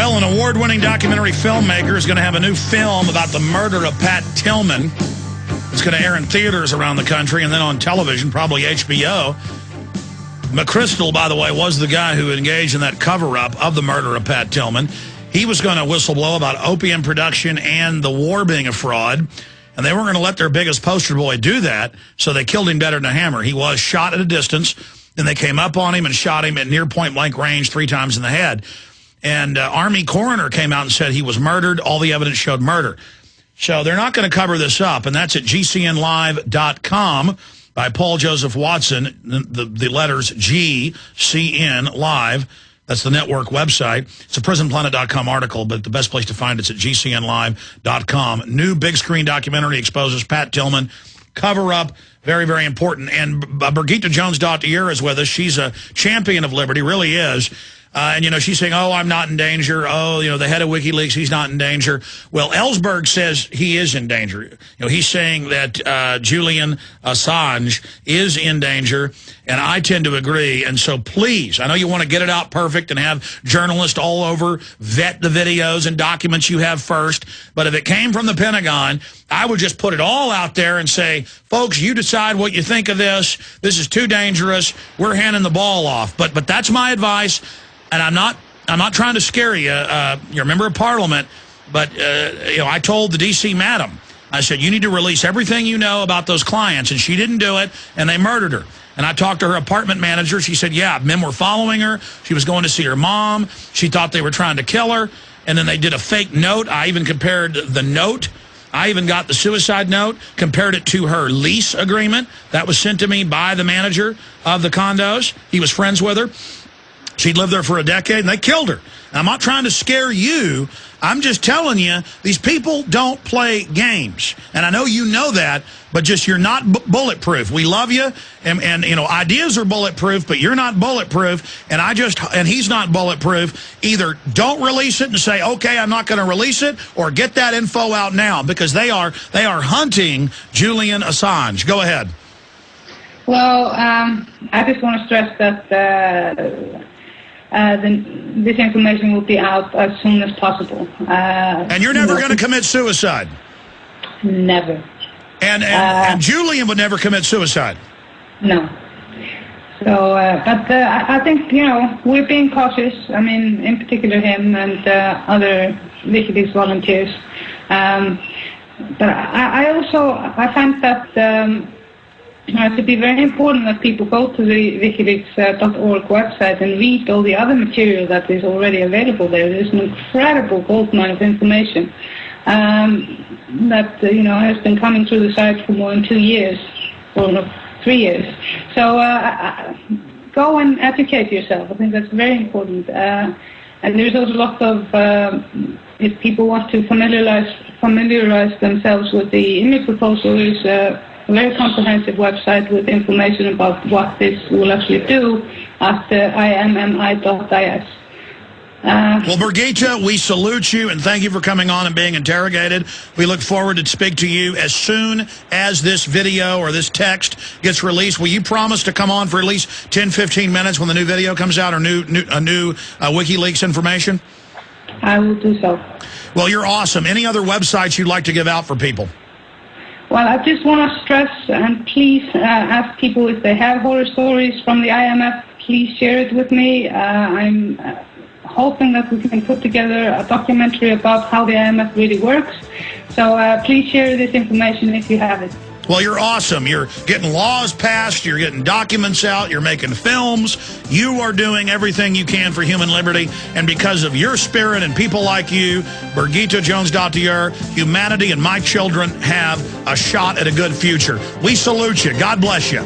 Well, an award-winning documentary filmmaker is going to have a new film about the murder of Pat Tillman. It's going to air in theaters around the country and then on television, probably HBO. McChrystal, by the way, was the guy who engaged in that cover-up of the murder of Pat Tillman. He was going to whistleblow about opium production and the war being a fraud. And they weren't going to let their biggest poster boy do that, so they killed him better than a hammer. He was shot at a distance, then they came up on him and shot him at near point-blank range 3 times in the head. And Army coroner came out and said he was murdered. All the evidence showed murder. So they're not going to cover this up, and that's at GCNlive.com by Paul Joseph Watson, the letters GCN Live. That's the network website. It's a PrisonPlanet.com article, but the best place to find it's at GCNlive.com. New big screen documentary exposes Pat Tillman. Cover up, very, very important. And Birgitta Jónsdóttir is with us. She's a champion of liberty, really is. And, you know, she's saying, oh, I'm not in danger. Oh, you know, the head of Wikileaks, he's not in danger. Well, Ellsberg says he is in danger. You know, he's saying that Julian Assange is in danger, and I tend to agree. And so please, I know you want to get it out perfect and have journalists all over vet the videos and documents you have first. But if it came from the Pentagon, I would just put it all out there and say, folks, you decide what you think of this. This is too dangerous. We're handing the ball off. But that's my advice. And I'm not trying to scare you. You're a member of Parliament, but you know, I told the D.C. madam, I said, you need to release everything you know about those clients, and she didn't do it, and they murdered her. And I talked to her apartment manager. She said, yeah, men were following her. She was going to see her mom. She thought they were trying to kill her, and then they did a fake note. I even compared the note. I even got the suicide note, compared it to her lease agreement. That was sent to me by the manager of the condos. He was friends with her. She'd lived there for a decade, and they killed her. Now, I'm not trying to scare you. I'm just telling you, these people don't play games. And I know you know that, but just you're not bulletproof. We love you, and you know, ideas are bulletproof, but you're not bulletproof, and he's not bulletproof. Either don't release it and say, okay, I'm not going to release it, or get that info out now, because they are hunting Julian Assange. Go ahead. Well, I just want to stress that this information will be out as soon as possible. And you're never going to commit suicide? Never. And Julian would never commit suicide? No. So, but I think, you know, we're being cautious. I mean, in particular him and other WikiLeaks volunteers. But I find that it would be very important that people go to the wikileaks.org website and read all the other material that is already available there. There's an incredible goldmine of information that you know, has been coming through the site for more than 2 years, or no, 3 years. So go and educate yourself. I think that's very important. And there's also a lot of if people want to familiarize themselves with the image proposal, is a very comprehensive website with information about what this will actually do at immi.is. Well, Birgitta, we salute you, and thank you for coming on and being interrogated. We look forward to speak to you as soon as this video or this text gets released. Will you promise to come on for at least 10, 15 minutes when the new video comes out, or new WikiLeaks information? I will do so. Well, you're awesome. Any other websites you'd like to give out for people? Well, I just want to stress, and please ask people if they have horror stories from the IMF, please share it with me. I'm hoping that we can put together a documentary about how the IMF really works. So please share this information if you have it. Well, you're awesome. You're getting laws passed. You're getting documents out. You're making films. You are doing everything you can for human liberty. And because of your spirit and people like you, Birgitta Jónsdóttir, humanity and my children have a shot at a good future. We salute you. God bless you.